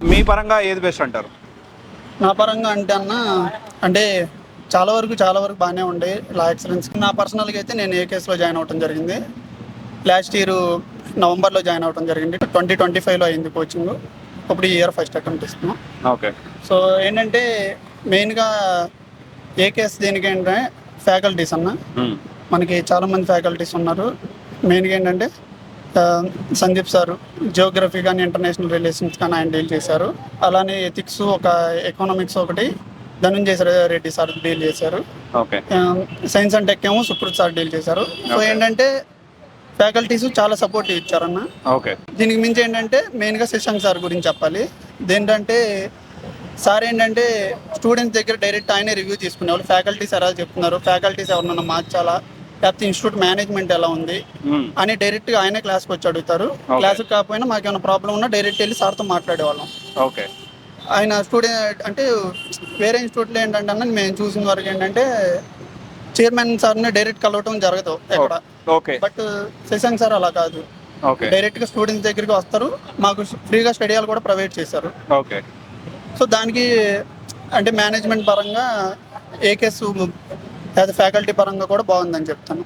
మీ పరంగా ఏది బెస్ట్ అంటారు? నా పరంగా అంటే అంటే చాలా వరకు బాగానే ఉండే లా ఎక్సలెన్స్. నా పర్సనల్గా అయితే నేను ఏకేఎస్లో జాయిన్ అవ్వడం జరిగింది. లాస్ట్ ఇయర్ నవంబర్లో జాయిన్ అవ్వడం జరిగింది. 2025లో అయింది కోచింగ్. ఇప్పుడు ఈ ఇయర్ ఫస్ట్ అటెంప్ట్ ఇస్తున్నాం. ఓకే. సో ఏంటంటే మెయిన్గా ఏకేఎస్ దేనికంటే ఫ్యాకల్టీస్ మనకి చాలామంది ఫ్యాకల్టీస్ ఉన్నారు. మెయిన్గా ఏంటంటే సందీప్ సారు జియోగ్రఫీ కానీ ఇంటర్నేషనల్ రిలేషన్స్ కానీ ఆయన డీల్ చేశారు. అలానే ఎథిక్స్ ఒక ఎకనామిక్స్ ఒకటి ధనంజయ రెడ్డి సార్ డీల్ చేశారు. ఓకే. సైన్స్ అండ్ టెక్ ఏమో సుప్రీత్ సార్ డీల్ చేశారు. సో ఏంటంటే ఫ్యాకల్టీస్ చాలా సపోర్టివ్ ఇచ్చారన్న. ఓకే. దీనికి మించి ఏంటంటే మెయిన్గా శశాంక్ సార్ గురించి చెప్పాలి. ఏంటంటే సార్ ఏంటంటే స్టూడెంట్స్ దగ్గర డైరెక్ట్ ఆయనే రివ్యూ తీసుకునేవాళ్ళు. ఫ్యాకల్టీస్ ఎలా చెప్తున్నారు, ఫ్యాకల్టీస్ ఎవరన్నా మార్చాలా, లేకపోతే ఇన్స్టిట్యూట్ మేనేజ్మెంట్ ఎలా ఉంది అని డైరెక్ట్గా ఆయనే క్లాస్కి వచ్చి అడుగుతారు. క్లాస్కి కాకపోయినా మాకు ఏమైనా ప్రాబ్లం ఉన్నా డైరెక్ట్ వెళ్ళి సార్తో మాట్లాడేవాళ్ళం. ఓకే. ఆయన స్టూడెంట్ అంటే వేరే ఇన్స్టిట్యూట్లో ఏంటంటే మేము చూసిన వరకు ఏంటంటే చైర్మన్ సార్ని డైరెక్ట్ కలవటం జరగదు ఎక్కడ. ఓకే. బట్ శశాంక్ సార్ అలా కాదు, డైరెక్ట్గా స్టూడెంట్స్ దగ్గరికి వస్తారు. మాకు ఫ్రీగా స్టడీ హాల్ కూడా ప్రొవైడ్ చేశారు. ఓకే. సో దానికి అంటే మేనేజ్మెంట్ పరంగా ఏకేఎస్ యాజ్ ఫ్యాకల్టీ పరంగా కూడా బాగుందని చెప్తాను.